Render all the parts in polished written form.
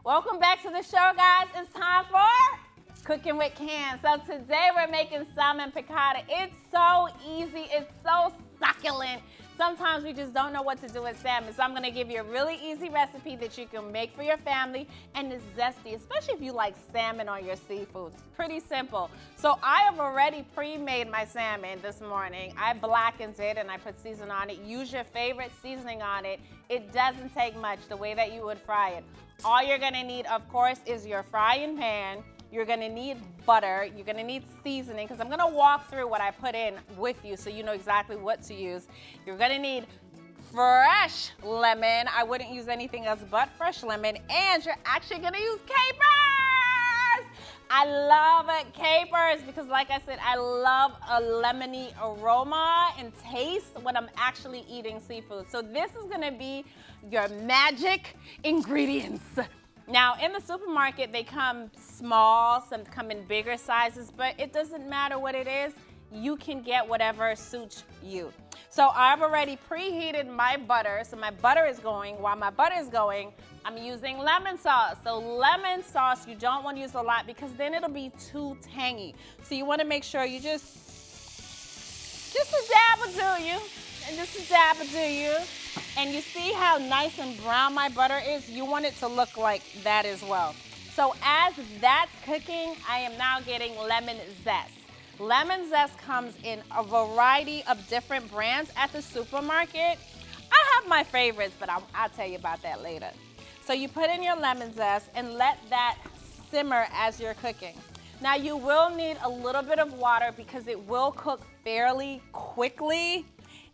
Welcome back to the show, guys. It's time for Cooking with Can. So today we're making salmon piccata. It's so easy. It's so succulent. Sometimes we just don't know what to do with salmon. So I'm going to give you a really easy recipe that you can make for your family, and it's zesty, especially if you like salmon on your seafood. It's pretty simple. So I have already pre-made my salmon this morning. I blackened it and I put seasoning on it. Use your favorite seasoning on it. It doesn't take much, the way that you would fry it. All you're going to need, of course, is your frying pan. You're going to need butter. You're going to need seasoning, because I'm going to walk through what I put in with you so you know exactly what to use. You're going to need fresh lemon. I wouldn't use anything else but fresh lemon. And you're actually going to use capers. I love capers because, like I said, I love a lemony aroma and taste when I'm actually eating seafood. So this is going to be your magic ingredients. Now, in the supermarket, they come small, some come in bigger sizes, but it doesn't matter what it is. You can get whatever suits you. So I've already preheated my butter. So my butter is going. While my butter is going, I'm using lemon sauce. So lemon sauce, you don't want to use a lot because then it'll be too tangy. So you want to make sure you just a dab will do you. And just a dab will do you. And you see how nice and brown my butter is? You want it to look like that as well. So as that's cooking, I am now getting lemon zest. Lemon zest comes in a variety of different brands at the supermarket. I have my favorites, but I'll tell you about that later. So you put in your lemon zest and let that simmer as you're cooking. Now you will need a little bit of water because it will cook fairly quickly.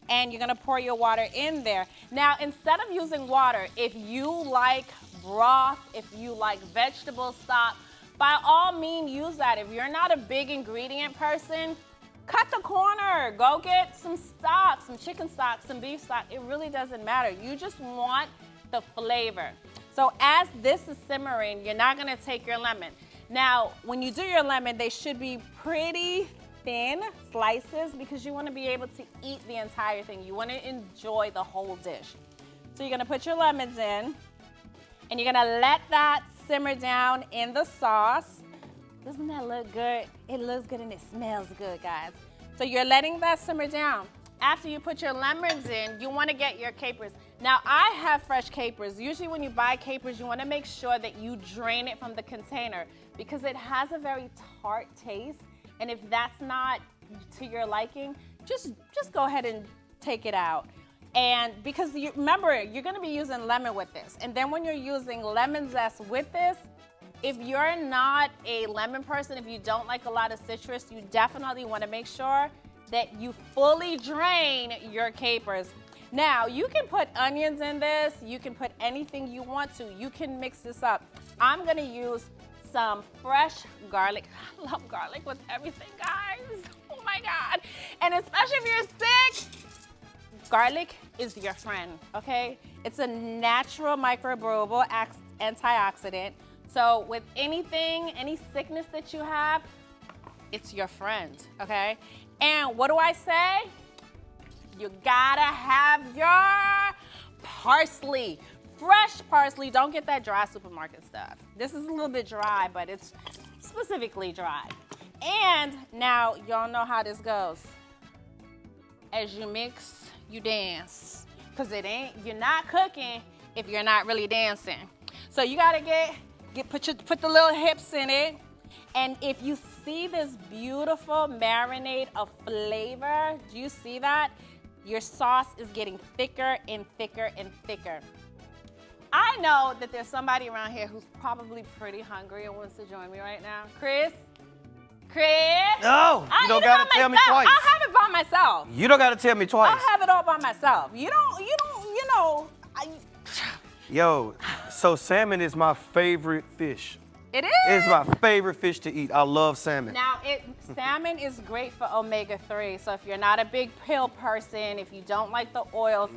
And you're gonna pour your water in there. Now, instead of using water, if you like broth, if you like vegetable stock, by all means use that. If you're not a big ingredient person, cut the corner. Go get some stock, some chicken stock, some beef stock. It really doesn't matter. You just want the flavor. So as this is simmering, you're not gonna take your lemon. Now, when you do your lemon, they should be pretty thin slices because you want to be able to eat the entire thing. You want to enjoy the whole dish. So you're going to put your lemons in and you're going to let that simmer down in the sauce. Doesn't that look good? It looks good and it smells good, guys. So you're letting that simmer down. After you put your lemons in, you want to get your capers. Now, I have fresh capers. Usually when you buy capers, you want to make sure that you drain it from the container because it has a very tart taste. And if that's not to your liking, just go ahead and take it out. And because remember, you're going to be using lemon with this. And then when you're using lemon zest with this, if you're not a lemon person, if you don't like a lot of citrus, you definitely want to make sure that you fully drain your capers. Now, you can put onions in this. You can put anything you want to. You can mix this up. I'm going to use some fresh garlic. I love garlic with everything, guys. Oh my God. And especially if you're sick, garlic is your friend, okay? It's a natural microbial antioxidant. So with anything, any sickness that you have, it's your friend, okay? And what do I say? You gotta have your parsley. Fresh parsley, don't get that dry supermarket stuff. This is a little bit dry, but it's specifically dry. And now y'all know how this goes. As you mix, you dance. Cause you're not cooking if you're not really dancing. So you gotta put the little hips in it. And if you see this beautiful marinade of flavor, do you see that? Your sauce is getting thicker and thicker and thicker. I know that there's somebody around here who's probably pretty hungry and wants to join me right now. Chris? No, you don't gotta tell me twice. I'll have it by myself. You don't gotta tell me twice. I'll have it all by myself. You know. Yo, so salmon is my favorite fish. It is? It's my favorite fish to eat. I love salmon. Now, salmon is great for omega-3. So if you're not a big pill person, if you don't like the oils,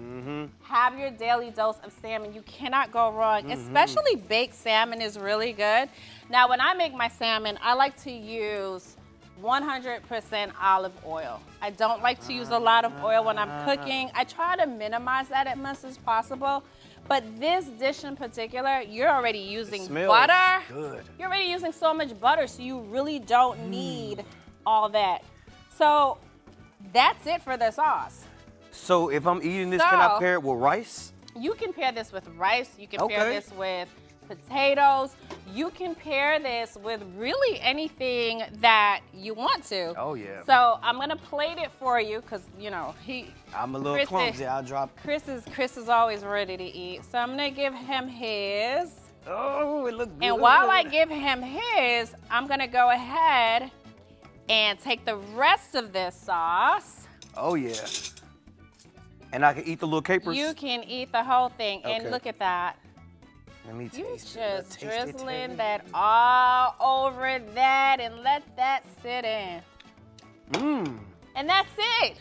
have your daily dose of salmon. You cannot go wrong. Especially baked salmon is really good. Now, when I make my salmon, I like to use 100% olive oil. I don't like to use a lot of oil when I'm cooking. I try to minimize that as much as possible. But this dish in particular, you're already using smells butter. good. You're already using so much butter, so you really don't need all that. So that's it for the sauce. So if I'm eating this, can I So- pair it with rice? You can pair this with rice. You can pair Okay. this with potatoes. You can pair this with really anything that you want to. Oh, yeah. So I'm gonna plate it for you because you know I'm a little Chris clumsy. I'll drop. Chris is always ready to eat. So I'm gonna give him his. Oh, it looks good. And while I give him his, I'm gonna go ahead and take the rest of this sauce. Oh, yeah. And I can eat the little capers? You can eat the whole thing. Okay. And look at that. Let me You taste it. just Taste it, drizzling taste that all over that and let that sit in. Mmm. And that's it.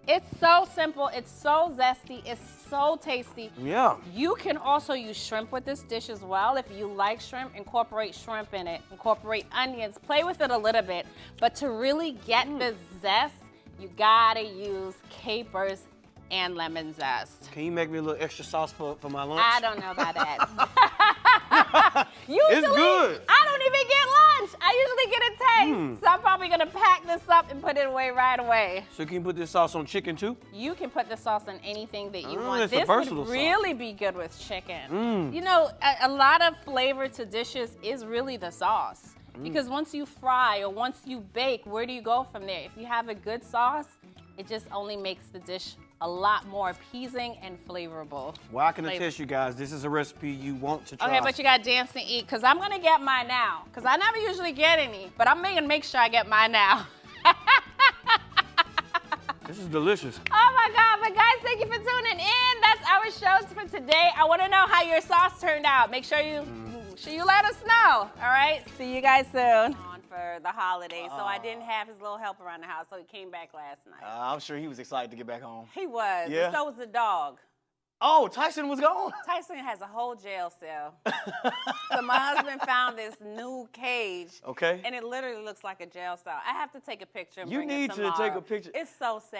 It's so simple. It's so zesty. It's so tasty. Yeah. You can also use shrimp with this dish as well. If you like shrimp, incorporate shrimp in it. Incorporate onions. Play with it a little bit. But to really get the zest, you gotta use capers and lemon zest. Can you make me a little extra sauce for my lunch? I don't know about that. Usually, It's good. I don't even get lunch. I usually get a taste. So I'm probably gonna pack this up and put it away right away. So can you put this sauce on chicken too? You can put the sauce on anything that you want. It's a This versatile would sauce. really be good with chicken. You know, a lot of flavor to dishes is really the sauce. Because once you fry or once you bake, where do you go from there? If you have a good sauce, it just only makes the dish a lot more appeasing and flavorful. Well, I can attest you guys, this is a recipe you want to try. Okay, but you gotta dance and eat, because I'm gonna get mine now. Because I never usually get any, but I'm gonna make sure I get mine now. This is delicious. Oh my God, but guys, thank you for tuning in. That's our shows for today. I wanna know how your sauce turned out. Make sure you let us know, all right? See you guys soon. On for the holidays, so I didn't have his little help around the house, so he came back last night. I'm sure he was excited to get back home. He was, Yeah. and so was the dog. Oh, Tyson was gone. Tyson has a whole jail cell. So my husband found this new cage. Okay. And it literally looks like a jail cell. I have to take a picture and You bring need it to take tomorrow. a picture. It's so sad.